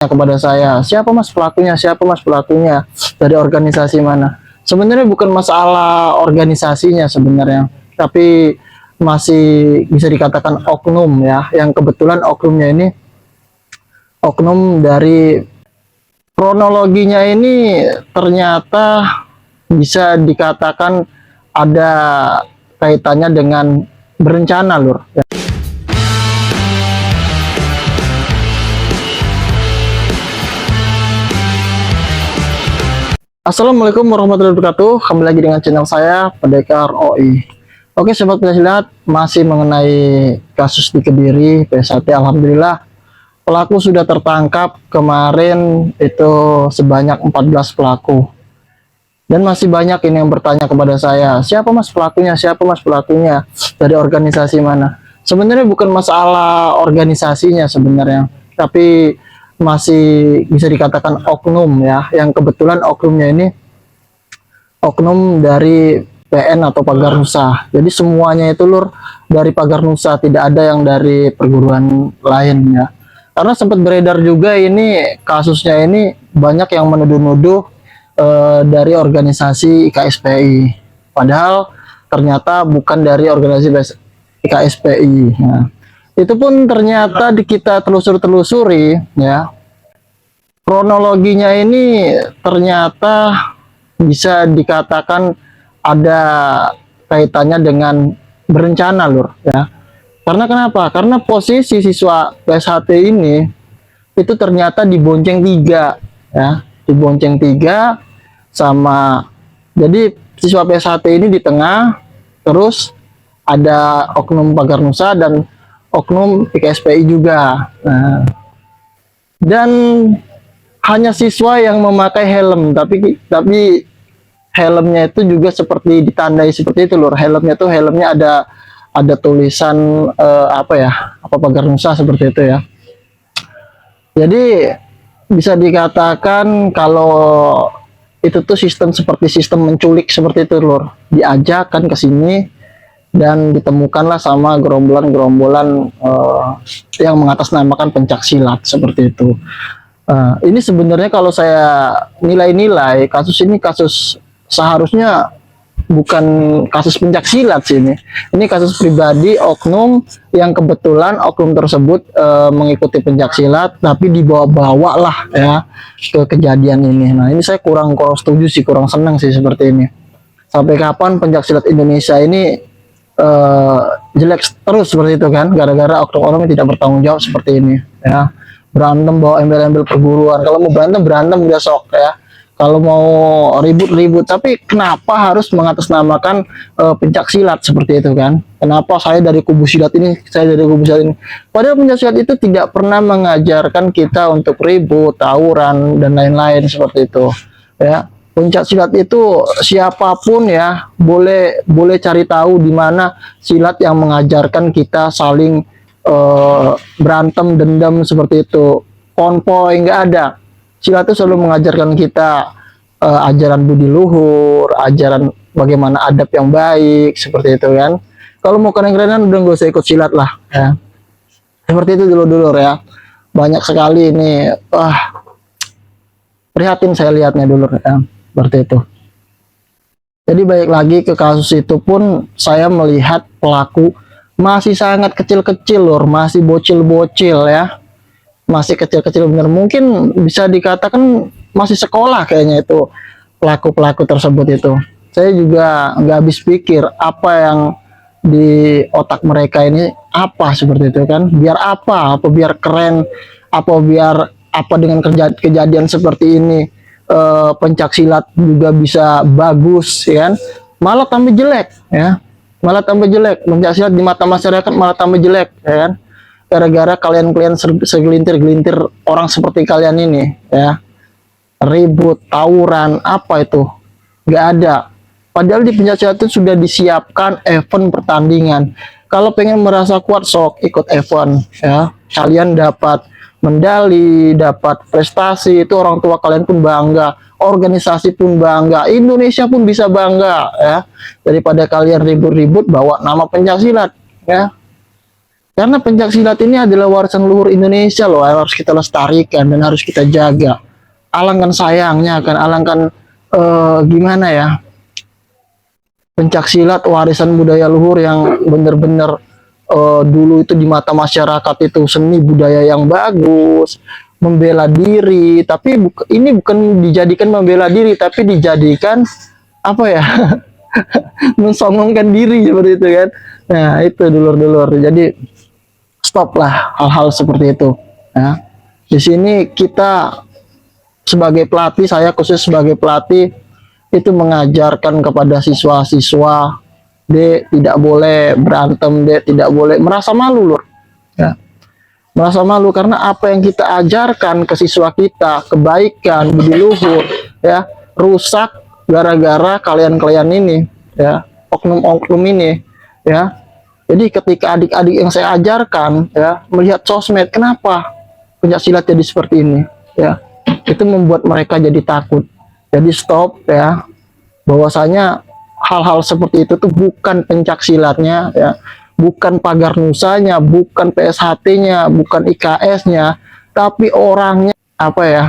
kepada saya, siapa mas pelakunya, siapa mas pelakunya, dari organisasi mana. Sebenarnya bukan masalah organisasinya sebenarnya, tapi masih bisa dikatakan oknum ya, yang kebetulan oknumnya ini oknum dari kronologinya ini ternyata bisa dikatakan ada kaitannya dengan berencana lur. Assalamualaikum warahmatullahi wabarakatuh. Kembali lagi dengan channel saya Pendekar OI. Oke sobat penasihat, masih mengenai kasus di Kediri P1. Alhamdulillah pelaku sudah tertangkap kemarin, itu sebanyak 14 pelaku. Dan masih banyak ini yang bertanya kepada saya, siapa mas pelakunya, siapa mas pelakunya, dari organisasi mana. Sebenarnya bukan masalah organisasinya sebenarnya, tapi masih bisa dikatakan oknum ya, yang kebetulan oknumnya ini oknum dari PN atau Pagar Nusa. Jadi semuanya itu lur dari Pagar Nusa, tidak ada yang dari perguruan lain ya. Karena sempat beredar juga ini kasusnya ini banyak yang menuduh-nuduh dari organisasi IKSPI, padahal ternyata bukan dari organisasi IKSPI. Nah, itu pun ternyata kita telusuri ya, kronologinya ini ternyata bisa dikatakan ada kaitannya dengan berencana lur ya. Karena kenapa? Karena posisi siswa PSHT ini itu ternyata dibonceng tiga ya, dibonceng tiga sama, jadi siswa PSHT ini di tengah, terus ada oknum Pagar Nusa dan oknum IKSPI juga. Nah, dan hanya siswa yang memakai helm, tapi helmnya itu juga seperti ditandai seperti itu lur. Helmnya ada tulisan apa Pagar Nusa seperti itu ya. Jadi bisa dikatakan kalau itu tuh sistem seperti sistem menculik seperti itu lur. Diajak kan ke sini dan ditemukanlah sama gerombolan-gerombolan yang mengatasnamakan pencak silat seperti itu. Ini sebenarnya kalau saya nilai-nilai kasus ini, kasus seharusnya bukan kasus pencak silat sih ini. Ini kasus pribadi oknum yang kebetulan oknum tersebut mengikuti pencak silat, tapi dibawa-bawa lah ya ke kejadian ini. Nah ini saya kurang setuju sih, kurang senang sih seperti ini. Sampai kapan pencak silat Indonesia ini jelek terus seperti itu kan, gara-gara oknum-oknum yang tidak bertanggung jawab seperti ini ya. Berantem bawa embel-embel perguruan, kalau mau berantem besok ya, kalau mau ribut, tapi kenapa harus mengatasnamakan pencak silat seperti itu kan? Kenapa saya dari kubu silat ini, saya dari kubu silat ini, padahal pencak silat itu tidak pernah mengajarkan kita untuk ribut, tawuran dan lain-lain seperti itu ya. Pencak silat itu siapapun ya boleh cari tahu di mana silat yang mengajarkan kita saling berantem, dendam seperti itu. Konvoy nggak ada. Silat itu selalu mengajarkan kita ajaran budi luhur, ajaran bagaimana adab yang baik seperti itu kan. Kalau mau keren-kerenan udah nggak usah ikut silat lah ya. Seperti itu dulu ya. Banyak sekali ini, prihatin saya lihatnya dulu ya. Seperti itu. Jadi balik lagi ke kasus itu pun saya melihat pelaku masih sangat kecil-kecil lor, masih bocil-bocil ya, masih kecil-kecil bener, mungkin bisa dikatakan masih sekolah kayaknya itu pelaku-pelaku tersebut itu. Saya juga nggak habis pikir apa yang di otak mereka ini, apa seperti itu kan, biar apa biar keren, biar apa dengan kejadian seperti ini pencak silat juga bisa bagus ya kan, malah tambah jelek ya, malah tambah jelek. Pencak silat di mata masyarakat malah tambah jelek ya kan, gara-gara kalian segelintir orang seperti kalian ini ya, ribut, tawuran, apa itu nggak ada. Padahal di pencak silat itu sudah disiapkan event pertandingan. Kalau pengen merasa kuat sok ikut event ya, kalian dapat medali, dapat prestasi, itu orang tua kalian pun bangga, organisasi pun bangga, Indonesia pun bisa bangga ya, daripada kalian ribut-ribut bawa nama pencak silat ya. Karena pencak silat ini adalah warisan luhur Indonesia loh, yang harus kita lestarikan dan harus kita jaga. Alangkan sayangnya kan, alangkan gimana ya, pencak silat warisan budaya luhur yang benar-benar dulu itu di mata masyarakat itu seni budaya yang bagus, membela diri, tapi ini bukan dijadikan membela diri, tapi dijadikan apa ya, mensongongkan diri seperti itu kan. Nah itu dulur-dulur, jadi stop lah hal-hal seperti itu. Nah, di sini kita sebagai pelatih, saya khusus sebagai pelatih itu mengajarkan kepada siswa-siswa, Dek, tidak boleh berantem, Dek, tidak boleh merasa malu, lur. Ya. Merasa malu karena apa yang kita ajarkan ke siswa kita, kebaikan, budi luhur, ya, rusak gara-gara kalian-kalian ini, ya, oknum-oknum ini, ya. Jadi ketika adik-adik yang saya ajarkan, ya, melihat sosmed, kenapa pencak silat jadi seperti ini, ya, itu membuat mereka jadi takut. Jadi stop, ya, bahwasanya hal-hal seperti itu tuh bukan pencak silatnya, ya, bukan pagar nusanya, bukan PSHT-nya, bukan IKS-nya, tapi orangnya apa ya,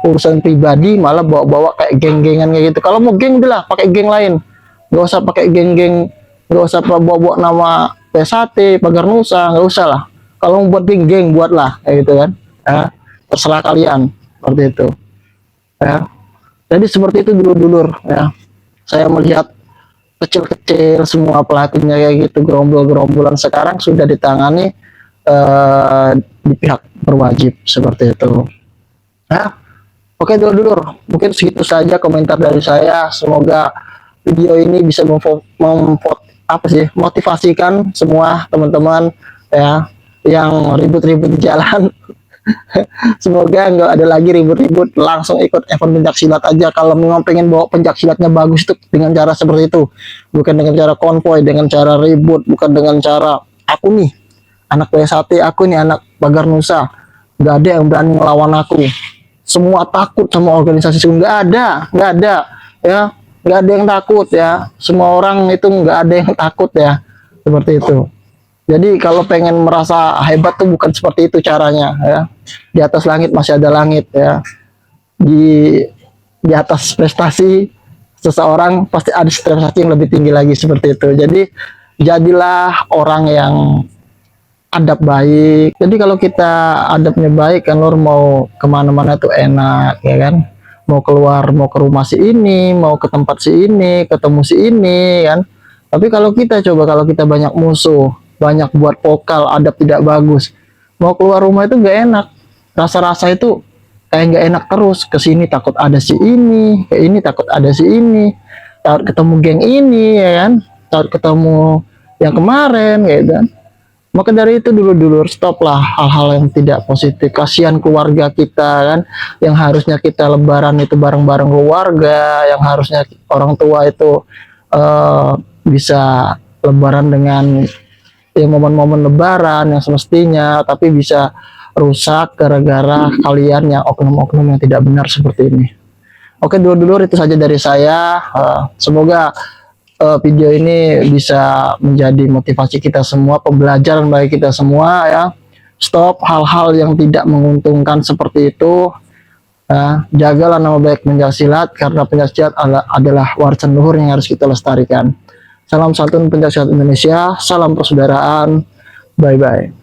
urusan pribadi malah bawa-bawa kayak geng-gengan kayak gitu. Kalau mau geng udahlah pakai geng lain, nggak usah pakai geng-geng, nggak usah bawa-bawa nama PSHT, pagar nusa, nggak usah lah. Kalau mau buat geng-geng buatlah kayak gitu kan, ya, terserah kalian seperti itu, ya. Jadi seperti itu dulur-dulur, ya. Saya melihat kecil-kecil semua pelakunya kayak gitu, gerombol-gerombolan sekarang sudah ditangani di pihak berwajib seperti itu. Nah, oke dulur-dulur, mungkin segitu saja komentar dari saya. Semoga video ini bisa motivasikan semua teman-teman, ya, yang ribut-ribut di jalan. Semoga nggak ada lagi ribut-ribut, langsung ikut event pencak silat aja. Kalau memang pengen bawa pencak silatnya bagus itu dengan cara seperti itu, bukan dengan cara konvoy, dengan cara ribut, bukan dengan cara aku nih anak PSHT, aku nih anak pagar nusa, nggak ada yang berani melawan aku, semua takut sama organisasi. Nggak ada, ya, nggak ada yang takut, ya, semua orang itu nggak ada yang takut, ya, seperti itu. Jadi kalau pengen merasa hebat tuh bukan seperti itu caranya, ya. Di atas langit masih ada langit, ya. Di atas prestasi seseorang pasti ada prestasi yang lebih tinggi lagi seperti itu. Jadi jadilah orang yang adab baik. Jadi kalau kita adabnya baik kan, lur, mau kemana-mana tuh enak, ya kan. Mau keluar, mau ke rumah si ini, mau ke tempat si ini, ketemu si ini, kan. Tapi kalau kita banyak musuh, banyak buat vokal, adab tidak bagus, mau keluar rumah itu nggak enak, rasa-rasa itu kayak nggak enak terus. Kesini takut ada si ini, ke ini takut ada si ini, takut ketemu geng ini, ya kan, takut ketemu yang kemarin, kayak gitu kan. Maka dari itu dulur-dulur, stoplah hal-hal yang tidak positif. Kasihan keluarga kita kan, yang harusnya kita lebaran itu bareng-bareng keluarga, yang harusnya orang tua itu bisa lebaran dengan momen-momen lebaran yang semestinya, tapi bisa rusak gara-gara kalian yang oknum-oknum yang tidak benar seperti ini. Oke dulur-dulur, itu saja dari saya. Semoga video ini bisa menjadi motivasi kita semua, pembelajaran bagi kita semua, ya. Stop hal-hal yang tidak menguntungkan seperti itu. Jagalah nama baik pencak silat, karena pencak silat adalah warisan luhur yang harus kita lestarikan. Salam santun pencak silat Indonesia, salam persaudaraan, bye-bye.